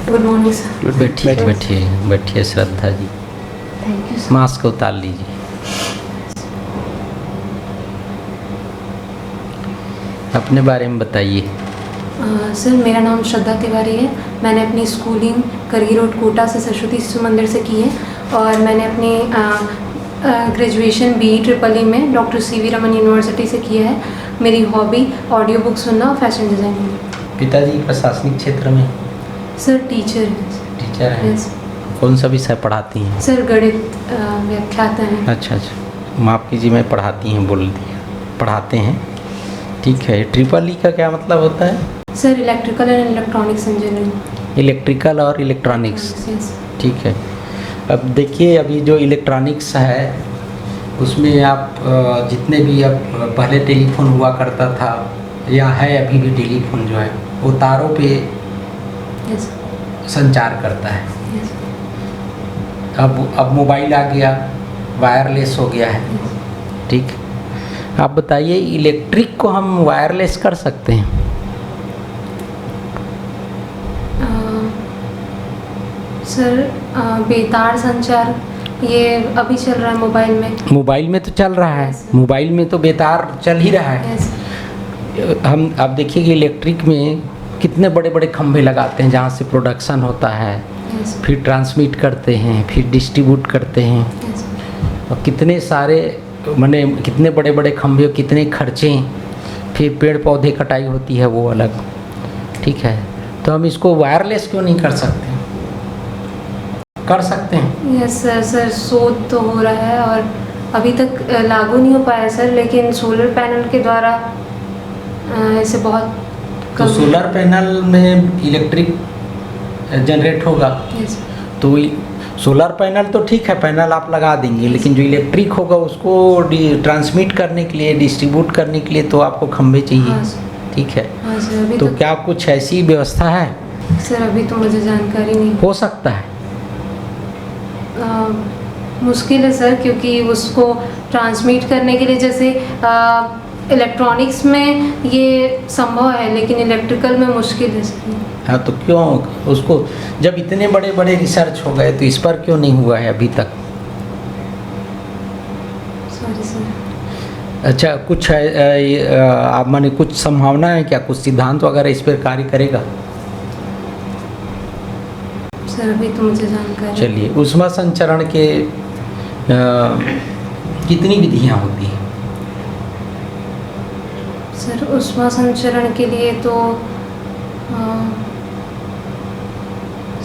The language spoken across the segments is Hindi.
Good morning sir. बैठिए बैठिए बैठिए Shraddha ji, thank you sir. Mask उतार लीजिए। अपने बारे में बताइए। सर मेरा नाम श्रद्धा तिवारी है। मैंने अपनी स्कूलिंग करगी रोड कोटा से सरस्वती शिशु मंदिर से की है और मैंने अपनी ग्रेजुएशन BE ट्रिपल ई में डॉक्टर CV रमन यूनिवर्सिटी से किया है। मेरी हॉबी ऑडियो बुक सुनना और फैशन डिज़ाइनिंग है। पिताजी प्रशासनिक क्षेत्र में सर टीचर हैं। टीचर हैं। यस। कौन सा विषय पढ़ाती हैं? सर गणित व्याख्याता हैं। अच्छा, माफ़ कीजिए, मैं पढ़ाती हैं बोल दिया, पढ़ाते हैं। ठीक है। ट्रिपल ई का क्या मतलब होता है? Sir electrical and electronics engineering. Electrical और इलेक्ट्रॉनिक्स। यस। ठीक है। अब देखिए, अभी जो इलेक्ट्रॉनिक्स है उसमें आप जितने भी अब पहले टेलीफोन हुआ करता था या है अभी भी टेलीफोन जो है वो तारों पे यस। संचार करता है। यस। अब मोबाइल आ गया, वायरलेस हो गया है। ठीक। आप बताइए, इलेक्ट्रिक को हम वायरलेस कर सकते हैं? सर बेतार संचार ये अभी चल रहा है मोबाइल में। मोबाइल में तो चल रहा है, मोबाइल में तो बेतार चल ही रहा है। हम आप देखिए कि इलेक्ट्रिक में कितने बड़े बड़े खंभे लगाते हैं जहाँ से प्रोडक्शन होता है, फिर ट्रांसमिट करते हैं, फिर डिस्ट्रीब्यूट करते हैं। और कितने सारे माने कितने बड़े बड़े खंभे, कितने खर्चे, फिर पेड़ पौधे कटाई होती है वो अलग। ठीक है। तो हम इसको वायरलेस क्यों नहीं कर सकते? कर सकते हैं। Yes sir. सर शोध तो हो रहा है और अभी तक लागू नहीं हो पाया सर, लेकिन सोलर पैनल के द्वारा ऐसे बहुत तो सोलर पैनल में इलेक्ट्रिक जनरेट होगा। यस। तो सोलर पैनल तो ठीक है, पैनल आप लगा देंगे, लेकिन जो इलेक्ट्रिक होगा उसको ट्रांसमिट करने के लिए, डिस्ट्रीब्यूट करने के लिए तो आपको खंभे चाहिए। हाँ, ठीक है। हाँ सर। अभी तो क्या कुछ ऐसी व्यवस्था है? सर अभी तो मुझे जानकारी नहीं। हो सकता है। मुश्किल है सर, क्योंकि उसको ट्रांसमिट करने के लिए जैसे इलेक्ट्रॉनिक्स में ये संभव है, लेकिन इलेक्ट्रिकल में मुश्किल है सर। हाँ, तो क्यों उसको, जब इतने बड़े बड़े रिसर्च हो गए तो इस पर क्यों नहीं हुआ है अभी तक? Sorry sir. अच्छा, कुछ आप माने कुछ संभावना है क्या, कुछ सिद्धांत वगैरह इस पर कार्य करेगा? सर अभी तो मुझे जानकारी। चलिए, ऊष्मा संचरण के कितनी विधियां होती हैं? सर ऊष्मा संचरण के लिए तो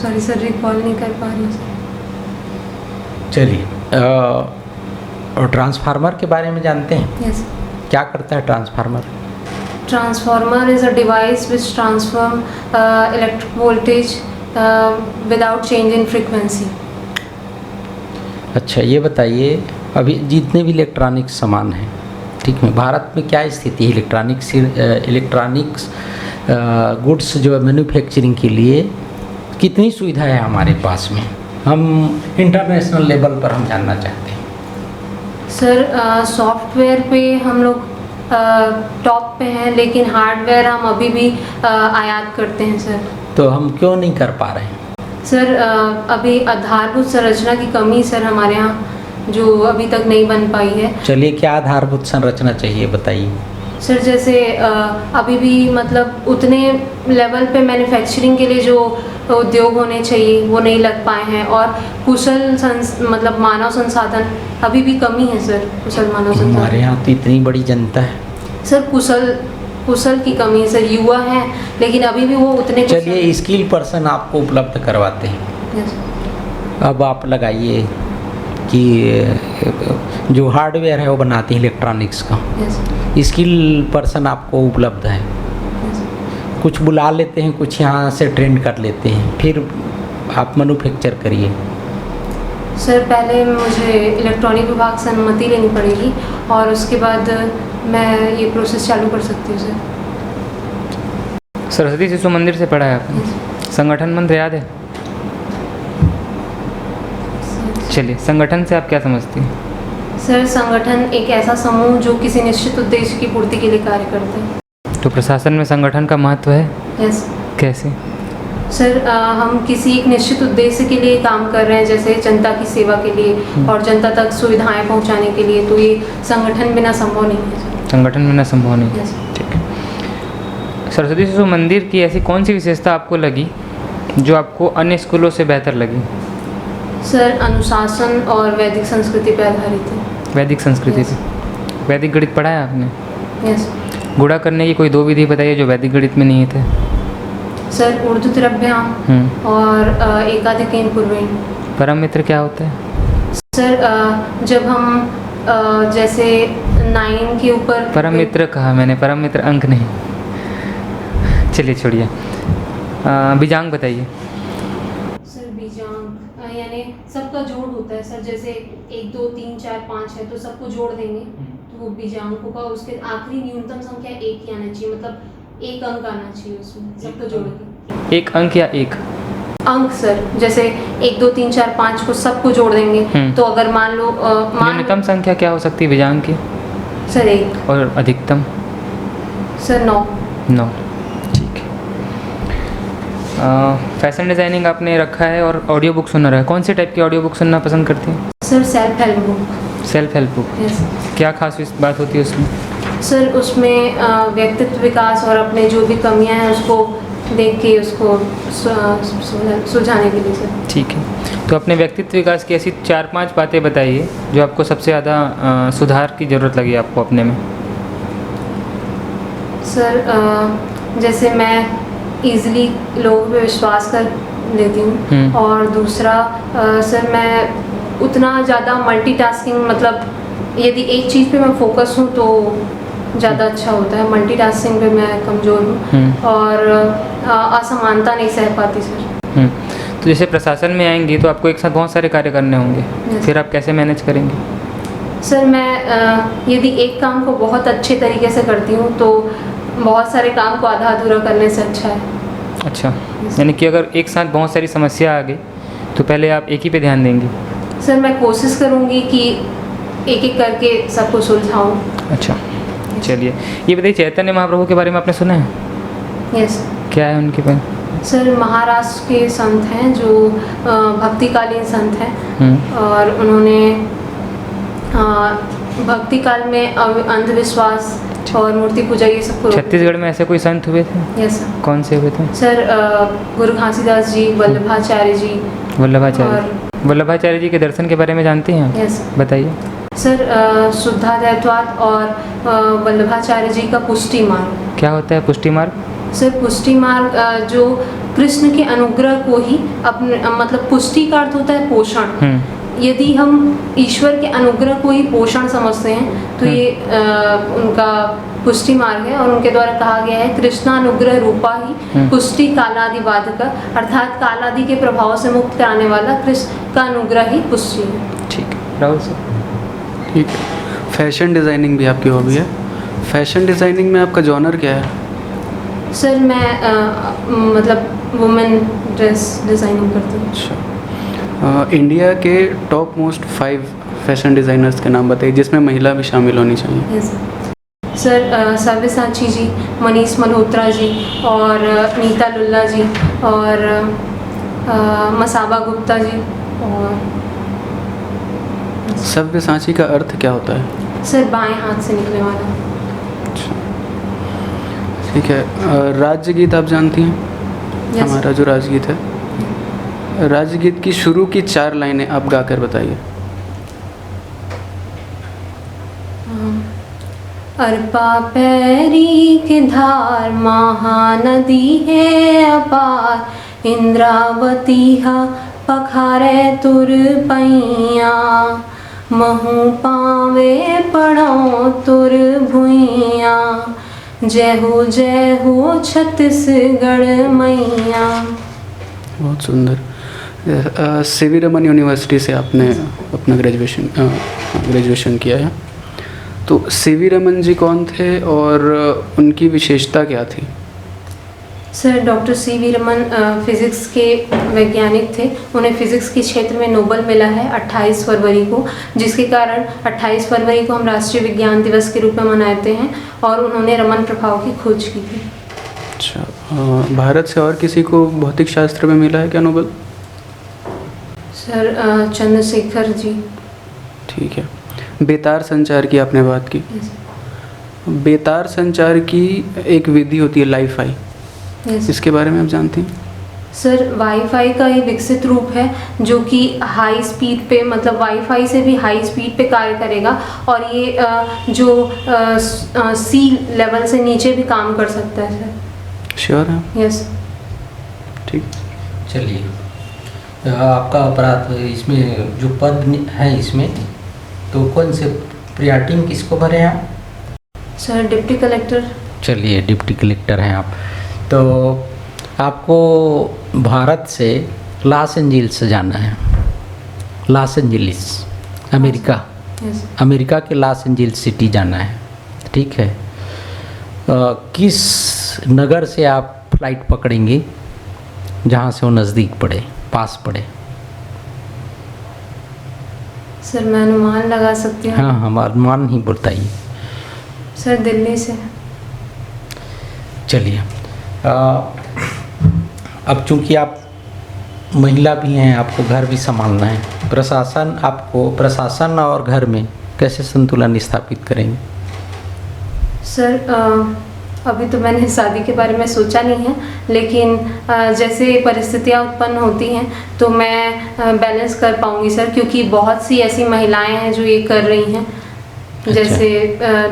सॉरी सर, रिकॉल नहीं कर पा रही हूँ सर। चलिए, और ट्रांसफार्मर के बारे में जानते हैं? यस। क्या करता है transformer? Transformer is a device which transform electric voltage without change in frequency. अच्छा, ये बताइए, अभी जितने भी इलेक्ट्रॉनिक सामान हैं, ठीक है, भारत में क्या स्थिति है इलेक्ट्रॉनिक्स गुड्स जो है मैन्युफैक्चरिंग के लिए कितनी सुविधा है हमारे पास में? हम इंटरनेशनल लेवल पर हम जानना चाहते हैं। सर सॉफ्टवेयर पे हम लोग टॉप पे हैं, लेकिन हार्डवेयर हम अभी भी आयात करते हैं सर। तो हम क्यों नहीं कर पा रहे हैं? सर अभी आधारभूत संरचना की कमी सर हमारे यहाँ, जो अभी तक नहीं बन पाई है। चलिए, क्या आधारभूत संरचना चाहिए बताइए। सर जैसे अभी भी मतलब उतने लेवल पे मैन्युफैक्चरिंग के लिए जो उद्योग होने चाहिए वो नहीं लग पाए हैं, और कुशल मतलब मानव संसाधन अभी भी कमी है सर। कुशल मानव संसाधन हमारे यहाँ तो इतनी बड़ी जनता है सर, कुशल की कमी है सर। युवा हैं लेकिन अभी भी वो उतने। चलिए, स्किल पर्सन आपको उपलब्ध करवाते हैं। यस। अब आप लगाइए कि जो हार्डवेयर है वो बनाते हैं इलेक्ट्रॉनिक्स का। यस। स्किल पर्सन आपको उपलब्ध है। यस। कुछ बुला लेते हैं, कुछ यहाँ से ट्रेंड कर लेते हैं, फिर आप मैन्युफैक्चर करिए। सर पहले मुझे इलेक्ट्रॉनिक विभाग से अनुमति लेनी पड़ेगी और उसके बाद मैं ये प्रोसेस चालू कर सकती हूँ सर। सरस्वती शिशु मंदिर से पढ़ा है आपने? संगठन मंत्र याद है? चलिए, संगठन से आप क्या समझती हैं? सर संगठन एक ऐसा समूह जो किसी निश्चित उद्देश्य की पूर्ति के लिए कार्य करते हैं। तो प्रशासन में संगठन का महत्व है? यस। कैसे? सर हम किसी एक निश्चित उद्देश्य के लिए काम कर रहे हैं, जैसे जनता की सेवा के लिए और जनता तक सुविधाएं पहुंचाने के लिए, तो ये संगठन बिना संभव नहीं है सर। संगठन बिना संभव नहीं। Yes. ठीक है। सरस्वती शिशु मंदिर की ऐसी कौन सी विशेषता आपको लगी जो आपको अन्य स्कूलों से बेहतर लगी? सर अनुशासन और वैदिक संस्कृति पर आधारित है। वैदिक संस्कृति Yes. पे। वैदिक गणित पढ़ा है आपने? यस गुणा करने की कोई 2 विधि बताइए जो वैदिक गणित में नहीं थे। सर ऊर्ध्व तिरभ्याम और एकाधिकेन पूर्वेण। परम मित्र क्या होता है? सर जब हम जैसे 9 के ऊपर परम मित्र कहा मैंने, परम मित्र अंक नहीं। चलिए छोड़िए। बीजांग बताइए। सर बीजांक यानी सबका जोड़ होता है सर, जैसे 1 2 3 4 5 है तो सबको जोड़ देंगे तो वो बीजांक होगा। उसके आखिरी न्यूनतम संख्या 1 ही आना चाहिए, मतलब 1 अंक आना चाहिए उसमें सबको जोड़ के। 1 अंक या 1 अंक सर, जैसे 1 2 3 4 5 को सबको जोड़ देंगे तो अगर मान लो न्यूनतम संख्या क्या हो सकती है बीजांक की? सर 1। और अधिकतम? सर 9। 9। ठीक है। फैशन डिज़ाइनिंग आपने रखा है और ऑडियो बुक सुनना रहा है। कौन से टाइप की ऑडियो बुक सुनना पसंद करती हैं? Sir self help book. Self help book. Yes. क्या खास बात होती है उसमें? सर उसमें व्यक्तित्व विकास और अपने जो भी कमियां हैं उसको देख के उसको सुलझाने के लिए सर। ठीक है। तो अपने व्यक्तित्व विकास की ऐसी 4-5 बातें बताइए जो आपको सबसे ज़्यादा सुधार की ज़रूरत लगी आपको अपने में। सर जैसे मैं इजीली लोगों पे विश्वास कर लेती हूँ और दूसरा सर मैं उतना ज़्यादा मल्टीटास्किंग, मतलब यदि एक चीज़ पे मैं फोकस हूँ तो ज़्यादा अच्छा होता है। मल्टीटास्किंग पे मैं कमज़ोर हूँ और असमानता नहीं सह पाती सर। तो जैसे प्रशासन में आएंगी तो आपको एक साथ बहुत सारे कार्य करने होंगे, फिर आप कैसे मैनेज करेंगे? सर मैं यदि एक काम को बहुत अच्छे तरीके से करती हूँ तो बहुत सारे काम को आधा अधूरा करने से अच्छा है। अच्छा, यानी कि अगर एक साथ बहुत सारी समस्या आ गई तो पहले आप एक ही पे ध्यान देंगी? सर मैं कोशिश करूँगी कि एक एक करके सबको सुलझाऊँ। अच्छा, चलिए ये बताइए चैतन्य महाप्रभु के बारे में आपने सुना है? यस। क्या है उनके बारे? सर महाराष्ट्र के संत हैं जो भक्तिकालीन संत हैं और उन्होंने भक्ति काल में अंधविश्वास और मूर्ति पूजा ये सब। छत्तीसगढ़ में ऐसे कोई संत हुए थे? Yes sir. कौन से हुए थे? सर गुरु घासीदास जी, वल्लभाचार्य जी। वल्लभाचार्य जी के दर्शन के बारे में जानते हैं आप? यस। बताइए। सर शुद्धाद्वैतवाद और वल्लभाचार्य जी का पुष्टि मार्ग। क्या होता है पुष्टि मार्ग? सर पुष्टि मार्ग जो कृष्ण के अनुग्रह को ही अपने, मतलब पुष्टि का अर्थ होता है पोषण। यदि हम ईश्वर के अनुग्रह को ही पोषण समझते हैं तो ये उनका पुष्टि मार्ग है और उनके द्वारा कहा गया है कृष्णानुग्रह रूपा ही पुष्टि कालादिवाद का, अर्थात कालादि के प्रभाव से मुक्त कराने वाला कृष्ण का अनुग्रह ही पुष्टि है। ठीक है, राहुल सर। ठीक है। फैशन डिज़ाइनिंग भी आपकी हॉबी है। फैशन डिज़ाइनिंग में आपका जॉनर क्या है? सर मैं मतलब वुमेन ड्रेस डिज़ाइनिंग करती हूँ। अच्छा। इंडिया के टॉप मोस्ट 5 फैशन डिज़ाइनर्स के नाम बताइए जिसमें महिला भी शामिल होनी चाहिए। यस सर सव्यसाची जी, मनीष मल्होत्रा जी और नीता लुल्ला जी और मसाबा गुप्ता जी। और सव्यसाची का अर्थ क्या होता है? सर बाएं हाथ से निकलने वाला। अच्छा, ठीक है। राज्य गीत आप जानती हैं? Yes. हमारा जो राज्य गीत है, राज्य गीत की शुरू की 4 लाइनें आप गाकर बताइए। अर्पा पैरी के धार महानदी है अपार, इंद्रावती हा पखारे तुर पैया, महू पावे पढ़ो तुर भुइया, जय हो छत्तीसगढ़ मैया। बहुत सुंदर। सीवी रमन यूनिवर्सिटी से आपने अपना ग्रेजुएशन किया है, तो सीवी रमन जी कौन थे और उनकी विशेषता क्या थी? Sir doctor CV Raman physics के वैज्ञानिक थे। उन्हें फिज़िक्स के क्षेत्र में नोबेल मिला है 28 फरवरी को, जिसके कारण 28 फरवरी को हम राष्ट्रीय विज्ञान दिवस के रूप में मनाते हैं और उन्होंने रमन प्रभाव की खोज की थी। अच्छा, भारत से और किसी को भौतिक शास्त्र में मिला है क्या नोबेल? सर चंद्रशेखर जी। ठीक है। बेतार संचार की आपने बात की। यस बेतार संचार की एक विधि होती है लाईफाई, यस इसके बारे में आप जानती हैं? सर वाईफाई का एक विकसित रूप है जो कि हाई स्पीड पे, मतलब वाईफाई से भी हाई स्पीड पे कार्य करेगा, और ये जो सी लेवल से नीचे भी काम कर सकता है सर। श्योर है? यस ठीक। चलिए, आपका अपराध इसमें जो पद है इसमें, तो कौन से प्रियाटिंग किसको भरे हैं आप? Sir deputy collector. चलिए, डिप्टी कलेक्टर हैं आप। तो आपको भारत से लॉस एंजिल्स जाना है। Los Angeles America, yes America के लॉस एंजिल्स सिटी जाना है, ठीक है। किस नगर से आप फ्लाइट पकड़ेंगे जहाँ से वो नज़दीक पड़े, पास पड़े? सर मैं अनुमान लगा सकती हूँ। हाँ, हम अनुमान ही बताइए। सर दिल्ली से। चलिए, अब चूंकि आप महिला भी हैं, आपको घर भी संभालना है, प्रशासन और घर में कैसे संतुलन स्थापित करेंगे? सर अभी तो मैंने शादी के बारे में सोचा नहीं है, लेकिन जैसे परिस्थितियाँ उत्पन्न होती हैं तो मैं बैलेंस कर पाऊंगी सर, क्योंकि बहुत सी ऐसी महिलाएं हैं जो ये कर रही हैं। अच्छा। जैसे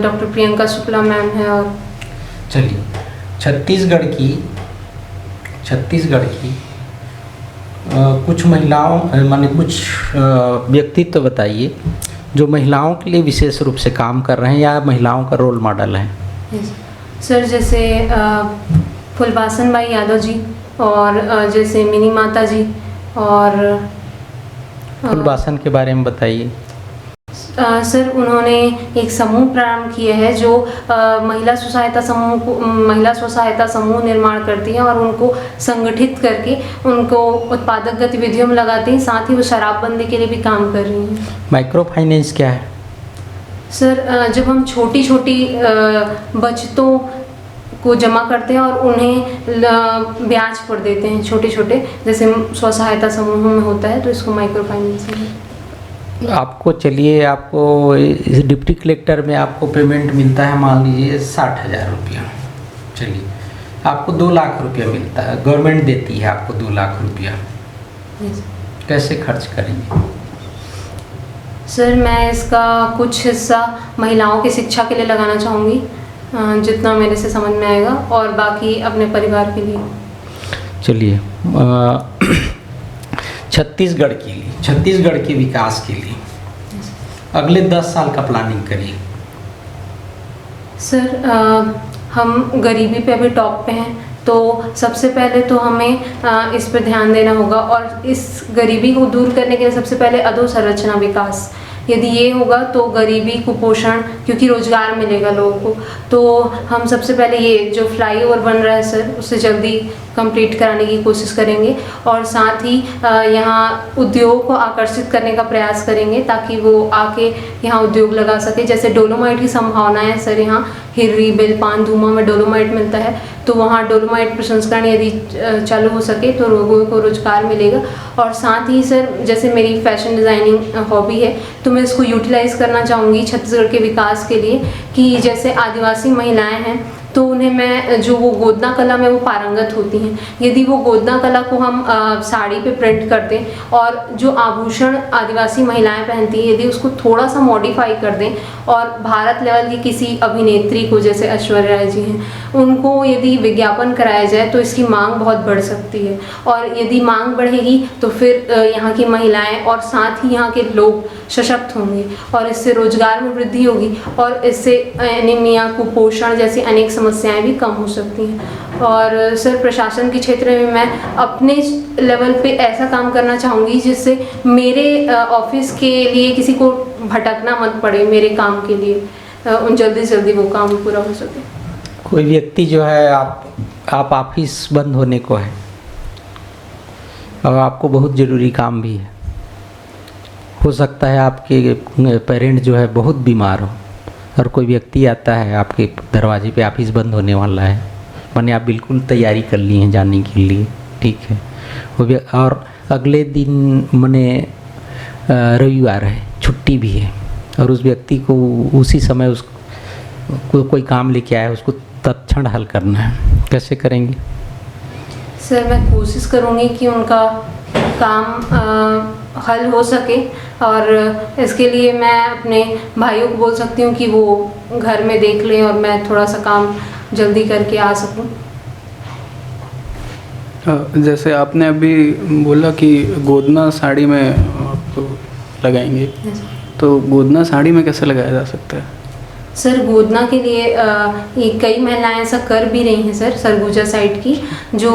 डॉक्टर प्रियंका शुक्ला मैम है। और चलिए, छत्तीसगढ़ की कुछ महिलाओं माने कुछ व्यक्तित्व बताइए जो महिलाओं के लिए विशेष रूप से काम कर रहे हैं या महिलाओं का रोल मॉडल है। सर जैसे फुलबासन बाई यादव जी, और जैसे मिनी माता जी, और फुलबासन के बारे में बताइए। सर उन्होंने एक समूह प्रारंभ किया है जो महिला स्व सहायता समूह निर्माण करती हैं और उनको संगठित करके उनको उत्पादक गतिविधियों में लगाती हैं। साथ ही वो शराबबंदी के लिए भी काम कर रही हैं। माइक्रो फाइनेंस क्या है? सर जब हम छोटी छोटी बचतों को जमा करते हैं और उन्हें ब्याज पर देते हैं, छोटे छोटे, जैसे स्व सहायता समूहों में होता है, तो इसको माइक्रो फाइनेंस है। आपको चलिए, आपको इस डिप्टी कलेक्टर में आपको पेमेंट मिलता है, मान लीजिए 60,000 रुपया। चलिए, आपको 2 लाख रुपया मिलता है, गवर्नमेंट देती है आपको 2 लाख रुपया, कैसे खर्च करेंगे? सर मैं इसका कुछ हिस्सा महिलाओं की शिक्षा के लिए लगाना चाहूँगी, जितना मेरे से समझ में आएगा, और बाकी अपने परिवार के लिए। चलिए, छत्तीसगढ़ के विकास के लिए अगले 10 साल का प्लानिंग करिए। सर हम गरीबी पे अभी टॉप पे हैं, तो सबसे पहले तो हमें इस पर ध्यान देना होगा, और इस गरीबी को दूर करने के लिए सबसे पहले अधोसंरचना विकास। यदि ये होगा तो गरीबी, कुपोषण, क्योंकि रोजगार मिलेगा लोगों को, तो हम सबसे पहले ये जो फ्लाईओवर बन रहा है सर, उससे जल्दी कंप्लीट कराने की कोशिश करेंगे, और साथ ही यहाँ उद्योग को आकर्षित करने का प्रयास करेंगे ताकि वो आके यहाँ उद्योग लगा सके। जैसे डोलोमाइट की संभावना है सर, यहाँ हिर्री, बेलपान, धूमा में डोलोमाइट मिलता है, तो वहाँ डोलोमाइट प्रसंस्करण यदि चालू हो सके तो लोगों को रोजगार मिलेगा। और साथ ही सर, जैसे मेरी फैशन डिज़ाइनिंग हॉबी है, तो मैं इसको यूटिलाइज़ करना चाहूँगी छत्तीसगढ़ के विकास के लिए, कि जैसे आदिवासी महिलाएं हैं तो उन्हें मैं जो वो गोदना कला में वो पारंगत होती हैं, यदि वो गोदना कला को हम साड़ी पे प्रिंट कर दें, और जो आभूषण आदिवासी महिलाएं पहनती हैं यदि उसको थोड़ा सा मॉडिफाई कर दें, और भारत लेवल की किसी अभिनेत्री को, जैसे ऐश्वर्या राय जी हैं, उनको यदि विज्ञापन कराया जाए तो इसकी मांग बहुत बढ़ सकती है। और यदि मांग बढ़ेगी तो फिर यहाँ की महिलाएं और साथ ही यहाँ के लोग सशक्त होंगे, और इससे रोजगार में वृद्धि होगी, और इससे एनीमिया, कुपोषण जैसी अनेक समस्याएं भी कम हो सकती हैं। और सर प्रशासन के क्षेत्र में मैं अपने लेवल पे ऐसा काम करना चाहूँगी जिससे मेरे ऑफिस के लिए किसी को भटकना मत पड़े, मेरे काम के लिए जल्दी से जल्दी वो काम पूरा हो सके। कोई व्यक्ति जो है, आप ऑफिस बंद होने को है और आपको बहुत ज़रूरी काम भी है, हो सकता है आपके पेरेंट जो है बहुत बीमार हो, और कोई व्यक्ति आता है आपके दरवाजे पे, ऑफिस बंद होने वाला है, माने आप बिल्कुल तैयारी कर लिए हैं जाने के लिए, ठीक है। वो भी, और अगले दिन माने रविवार है, छुट्टी भी है, और उस व्यक्ति को उसी समय कोई काम लेके आया, उसको तत्क्षण हल करना है, कैसे करेंगे? सर मैं कोशिश करूँगी कि उनका काम हल हो सके, और इसके लिए मैं अपने भाइयों को बोल सकती हूँ कि वो घर में देख लें और मैं थोड़ा सा काम जल्दी करके आ सकूँ। जैसे आपने अभी बोला कि गोदना साड़ी में आप लगाएंगे, तो गोदना साड़ी में कैसे लगाया जा सकता है? सर गोदना के लिए कई महिलाएं ऐसा कर भी रही हैं सर, सरगुजा साइड की, जो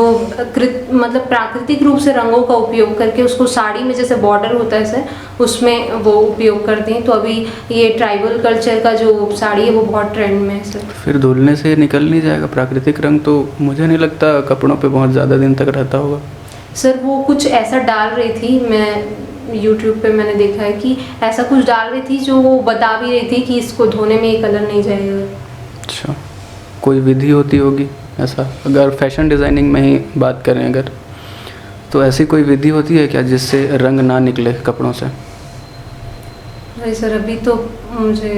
मतलब प्राकृतिक रूप से रंगों का उपयोग करके उसको साड़ी में, जैसे बॉर्डर होता है सर, उसमें वो उपयोग करते हैं। तो अभी ये ट्राइबल कल्चर का जो साड़ी है वो बहुत ट्रेंड में है सर। फिर धुलने से निकल नहीं जाएगा प्राकृतिक रंग? तो मुझे नहीं लगता कपड़ों पे बहुत ज़्यादा दिन तक रहता होगा। सर वो कुछ ऐसा डाल रही थी, मैं यूट्यूब पे मैंने देखा है कि ऐसा कुछ डाल रही थी जो वो बता भी रही थी कि इसको धोने में ये कलर नहीं जाएगा। अच्छा, कोई विधि होती होगी ऐसा? अगर फैशन डिज़ाइनिंग में ही बात करें अगर, तो ऐसी कोई विधि होती है क्या जिससे रंग ना निकले कपड़ों से? नहीं सर, अभी तो मुझे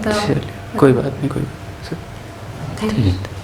चलिए, कोई बात नहीं, कोई बात नहीं। Thank you.